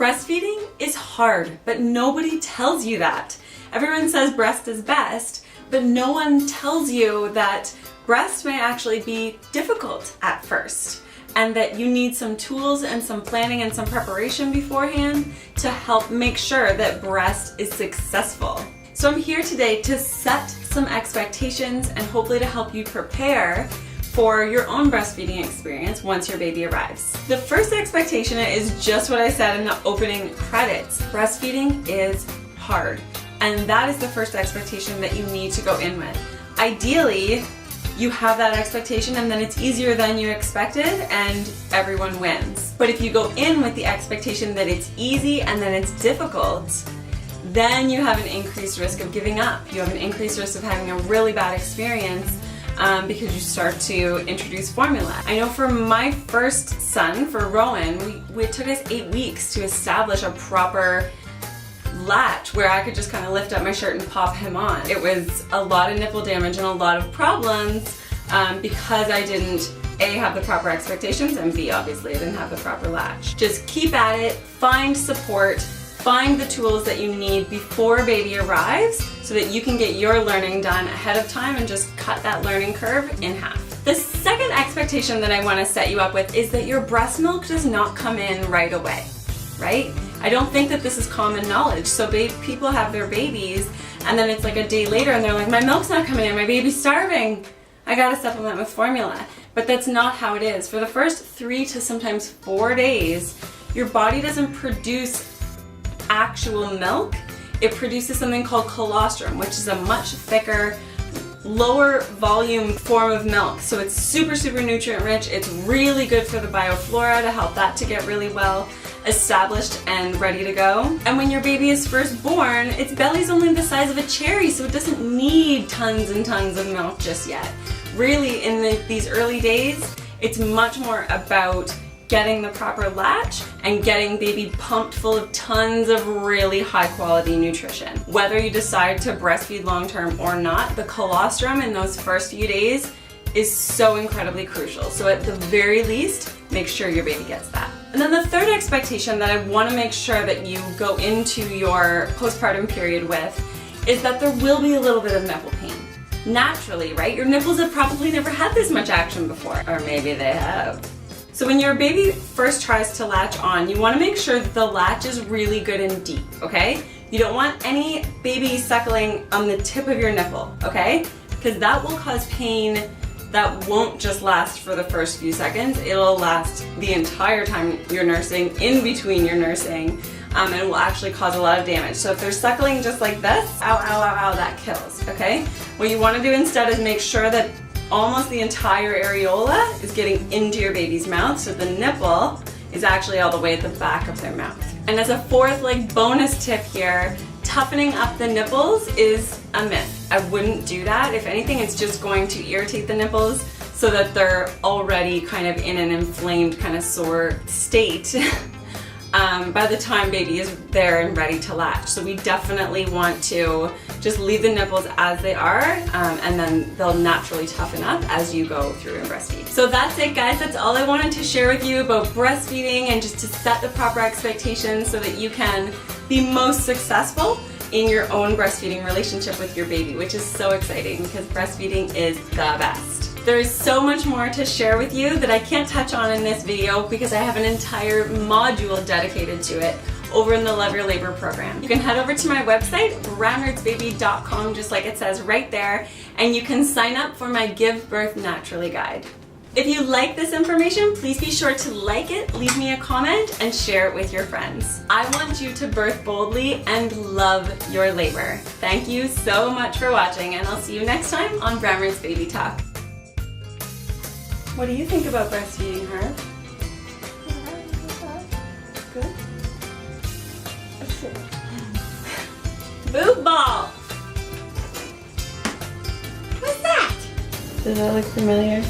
Breastfeeding is hard, but nobody tells you that. Everyone says breast is best, but no one tells you that breast may actually be difficult at first, and that you need some tools and some planning and some preparation beforehand to help make sure that breast is successful. So I'm here today to set some expectations and hopefully to help you prepare for your own breastfeeding experience once your baby arrives. The first expectation is just what I said in the opening credits. Breastfeeding is hard, and that is the first expectation that you need to go in with. Ideally, you have that expectation and then it's easier than you expected and everyone wins. But if you go in with the expectation that it's easy and then it's difficult, then you have an increased risk of giving up. You have an increased risk of having a really bad experience because you start to introduce formula. I know for my first son, for Rowan, it took us 8 weeks to establish a proper latch where I could just kind of lift up my shirt and pop him on. It was a lot of nipple damage and a lot of problems because I didn't A, have the proper expectations, and B, obviously I didn't have the proper latch. Just keep at it, find support, find the tools that you need before baby arrives so that you can get your learning done ahead of time and just cut that learning curve in half. The second expectation that I want to set you up with is that your breast milk does not come in right away, right? I don't think that this is common knowledge. So people have their babies and then it's like a day later and they're like, my milk's not coming in, my baby's starving. I gotta supplement with formula. But that's not how it is. For the first 3 to sometimes 4 days, your body doesn't produce actual milk. It produces something called colostrum, which is a much thicker, lower volume form of milk. So it's super, super nutrient rich. It's really good for the bioflora to help that to get really well established and ready to go. And when your baby is first born, its belly's only the size of a cherry, so it doesn't need tons and tons of milk just yet. Really, in these early days, it's much more about getting the proper latch and getting baby pumped full of tons of really high quality nutrition. Whether you decide to breastfeed long term or not, the colostrum in those first few days is so incredibly crucial. So at the very least, make sure your baby gets that. And then the third expectation that I want to make sure that you go into your postpartum period with is that there will be a little bit of nipple pain. Naturally, right? Your nipples have probably never had this much action before, or maybe they have. So when your baby first tries to latch on, you want to make sure that the latch is really good and deep, okay? You don't want any baby suckling on the tip of your nipple, okay? Because that will cause pain that won't just last for the first few seconds, it'll last the entire time you're nursing, in between your nursing, and will actually cause a lot of damage. So if they're suckling just like this, ow, ow, ow, ow, that kills, okay? What you want to do instead is make sure that almost the entire areola is getting into your baby's mouth, so the nipple is actually all the way at the back of their mouth. And as a fourth bonus tip here, toughening up the nipples is a myth. I wouldn't do that. If anything, it's just going to irritate the nipples so that they're already kind of in an inflamed, kind of sore state by the time baby is there and ready to latch. So we definitely want to just leave the nipples as they are, and then they'll naturally toughen up as you go through and breastfeed. So that's it, guys. That's all I wanted to share with you about breastfeeding and just to set the proper expectations so that you can be most successful in your own breastfeeding relationship with your baby, which is so exciting because breastfeeding is the best. There is so much more to share with you that I can't touch on in this video because I have an entire module dedicated to it over in the Love Your Labor program. You can head over to my website, brownrootsbaby.com, just like it says right there, and you can sign up for my Give Birth Naturally guide. If you like this information, please be sure to like it, leave me a comment, and share it with your friends. I want you to birth boldly and love your labor. Thank you so much for watching, and I'll see you next time on Brown Roots Baby Talk. What do you think about breastfeeding, Herb? Good? Boob ball! What's that? Does that look familiar?